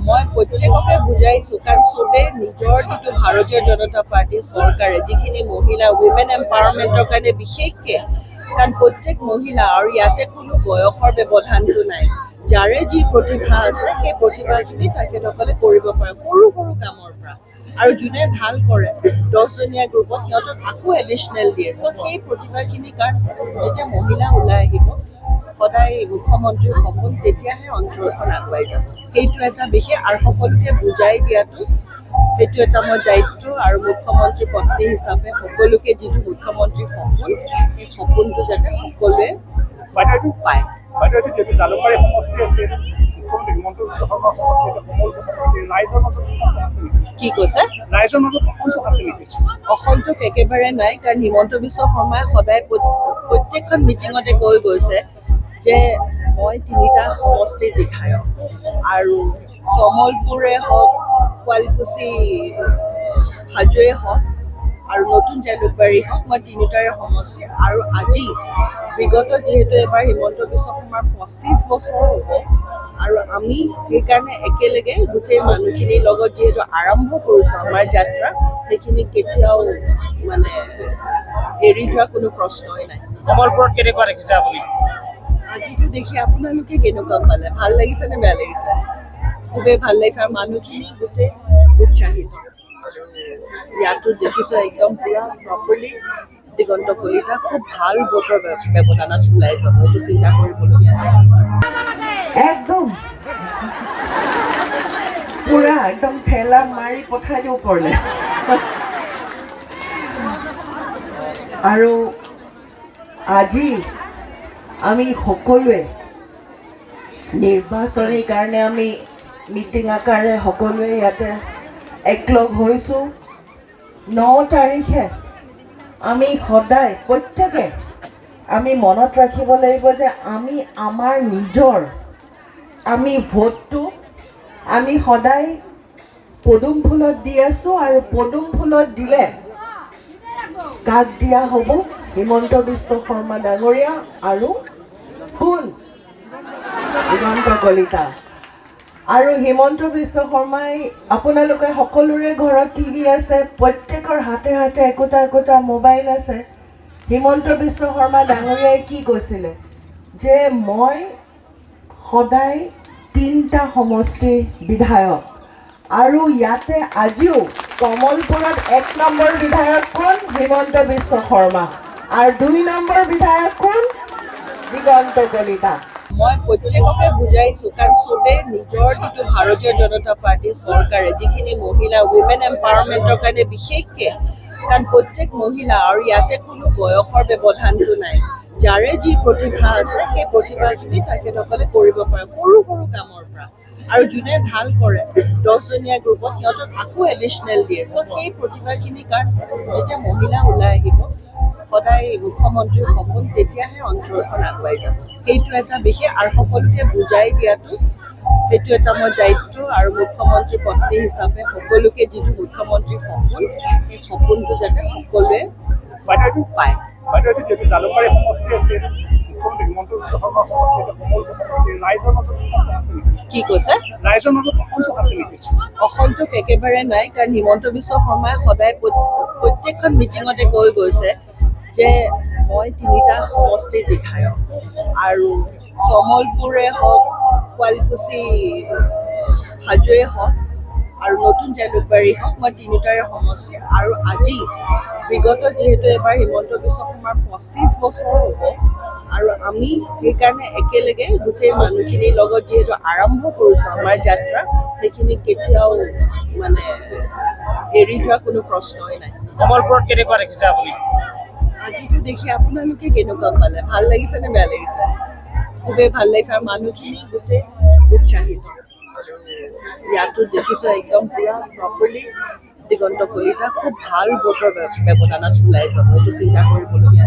মই প্ৰত্যেককে বুজাইছোঁ কাৰণ চবে নিজৰ যিটো ভাৰতীয় জনতা পাৰ্টি চৰকাৰে যিখিনি মহিলা উইমেন এম্পাৱাৰমেণ্টৰ কাৰণে বিশেষকৈ কাৰণ প্ৰত্যেক মহিলা আৰু ইয়াতে কোনো বয়সৰ ব্যৱধানটো নাই যাৰে যি প্ৰতিভা আছে সেই প্ৰতিভাখিনি তেখেতসকলে কৰিব পাৰে সৰু সৰু কামৰ পৰা আৰু যোনে ভাল কৰে 10জনীয়া গ্ৰুপত সিহঁতক আকৌ এডিশ্যনেল দিয়ে চ' সেই প্ৰতিভাখিনিৰ কাৰণে যেতিয়া মহিলা ওলাই আহিব সদায় মুখ্যমন্ত্ৰীৰ সপোন তেতিয়াহে অঞ্চলখন আগুৱাই যাব সেইটো এটা বিশেষ আৰু সকলোকে বুজাই দিয়াটো সেইটো এটা মোৰ দায়িত্ব আৰু মুখ্যমন্ত্ৰী পত্নী হিচাপে সকলোকে যিটো মুখ্যমন্ত্ৰীৰ সপোন সেই সপোনটো যাতে সকলোৱে পায় বাইদেউ যিহেতু জালুকবাৰী সমষ্টি আছিল মুখ্যমন্ত্ৰী হিমন্ত বিশ্ব শৰ্মাৰ সমষ্টি এটা কোমল সমষ্টি ৰাইজৰ মাজত আছে নেকি কি কৈছে ৰাইজৰ মাজত অসন্তোষ আছে নেকি অসন্তোষ একেবাৰে নাই কাৰণ হিমন্ত বিশ্ব শৰ্মাই সদায় প্ৰত্যেকখন মিটিঙতে কৈ গৈছে যে মই 3টা সমষ্টিৰ বিধায়ক আৰু কমলপুৰে হওক শুৱালকুছি হাজোৱে হওক আৰু নতুন জালুকবাৰী হওক মই 3টাৰে সমষ্টি আৰু আজি বিগত যিহেতু এবাৰ হিমন্ত বিশ্ব শৰ্মাৰ 25 বছৰ হ'ব আৰু আমি সেইকাৰণে একেলগে গোটেই মানুহখিনিৰ লগত যিহেতু আৰম্ভ কৰিছোঁ আমাৰ যাত্ৰা সেইখিনি কেতিয়াও মানে এৰি যোৱা কোনো প্ৰশ্নই নাই কমলপুৰত কেনেকুৱা দেখিছে আপুনি আজিতো দেখি আপোনালোকে কেনেকুৱা পালে ভাল লাগিছে নে বেয়া লাগিছে খুবেই ভাল লাগিছে আৰু মানুহখিনি গোটেই উৎসাহিত ইয়াতো দেখিছোঁ একদম পুৰা প্ৰপাৰলি দিগন্ত কলিতা খুব ভাল ভোটৰ ব্যৱধানত ওলাই যাব এইটো চিন্তা কৰিবলগীয়া একদম পুৰা একদম ঠেলা মাৰি পঠাই দিওঁ ওপৰলে আৰু আজি আমি সকলোৱে নিৰ্বাচনীৰ কাৰণে আমি মিটিং আকাৰে সকলোৱে ইয়াতে একলগ হৈছোঁ 9 তাৰিখে আমি সদায় প্ৰত্যেকে আমি মনত ৰাখিব লাগিব যে আমি আমাৰ নিজৰ আমি ভোটটো আমি সদায় পদুম ফুলত দি আছোঁ আৰু পদুম ফুলত দিলে কাক দিয়া হ'ব হিমন্ত বিশ্ব শৰ্মা ডাঙৰীয়া আৰু কোন দিগন্ত কলিতা আৰু হিমন্ত বিশ্ব শৰ্মাই আপোনালোকে সকলোৰে ঘৰত টিভি আছে প্ৰত্যেকৰ হাতে হাতে একোটা একোটা মোবাইল আছে হিমন্ত বিশ্ব শৰ্মা ডাঙৰীয়াই কি কৈছিলে যে মই সদায় 3টা সমষ্টিৰ বিধায়ক আৰু ইয়াতে আজিও কমলপুৰত 1 নম্বৰ বিধায়ক কোন হিমন্ত বিশ্ব শৰ্মা আৰু 2 নম্বৰ বিধায়ক কোন দিগন্ত কলিতা মই প্ৰত্যেককে বুজাইছোঁ কাৰণ চবে নিজৰ যিটো ভাৰতীয় জনতা পাৰ্টি চৰকাৰে যিখিনি মহিলা উইমেন এম্পাৱাৰমেণ্টৰ কাৰণে বিশেষকৈ কাৰণ প্ৰত্যেক মহিলা আৰু ইয়াতে কোনো বয়সৰ ব্যৱধানটো নাই যাৰে যি প্ৰতিভা আছে সেই প্ৰতিভাখিনি তেখেতসকলে কৰিব পাৰে সৰু সৰু কামৰ পৰা আৰু যোনে ভাল কৰে 10জনীয়া গ্ৰুপত সিহঁতক আকৌ এডিশ্যনেল দিয়ে চ' সেই প্ৰতিভাখিনিৰ কাৰণে যেতিয়া মহিলা ওলাই আহিব সদায় মুখ্যমন্ত্ৰীৰ সপোন তেতিয়াহে অঞ্চলখন আগুৱাই যাব সেইটো এটা বিশেষ আৰু সকলোকে বুজাই দিয়াটো সেইটো এটা মোৰ দায়িত্ব আৰু মুখ্যমন্ত্ৰী পত্নী হিচাপে সকলোকে যিটো মুখ্যমন্ত্ৰীৰ সপোন সেই সপোনটো যাতে সকলোৱে বাইদেউ পায় বাইদেউ যিহেতু জালুকবাৰী সমষ্টি আছিল মুখ্যমন্ত্ৰী হিমন্ত বিশ্ব শৰ্মাৰ সমষ্টি এটা কোমল সমষ্টি ৰাইজৰ মাজত আছে নেকি কি কৈছে ৰাইজৰ মাজত অসন্তোষ আছে নেকি অসন্তোষ একেবাৰে নাই কাৰণ হিমন্ত বিশ্ব শৰ্মাই সদায় প্ৰত্যেকখন মিটিঙতে কৈ গৈছে যে মই 3টা সমষ্টিৰ বিধায়ক আৰু কমলপুৰে হওক শুৱালকুছি হাজোৱে হওক আৰু নতুন জালুকবাৰী হওক মই 3টাৰে সমষ্টি আৰু আজি বিগত যিহেতু এবাৰ হিমন্ত বিশ্ব শৰ্মাৰ 25 বছৰ হ'ব আৰু আমি সেইকাৰণে একেলগে গোটেই মানুহখিনিৰ লগত যিহেতু আৰম্ভ কৰিছোঁ আমাৰ যাত্ৰা সেইখিনি কেতিয়াও মানে এৰি যোৱা কোনো প্ৰশ্নই নাই কমলপুৰত কেনেকুৱা দেখিছে আপুনি আজিতো দেখি আপোনালোকে কেনেকুৱা পালে ভাল লাগিছে নে বেয়া লাগিছে খুবেই ভাল লাগিছে আৰু মানুহখিনি গোটেই উৎসাহিত ইয়াতো দেখিছোঁ একদম পুৰা প্ৰপাৰলি দিগন্ত কলিতা খুব ভাল ভোটৰ ব্যৱধানত ওলাই যাব এইটো চিন্তা কৰিবলগীয়া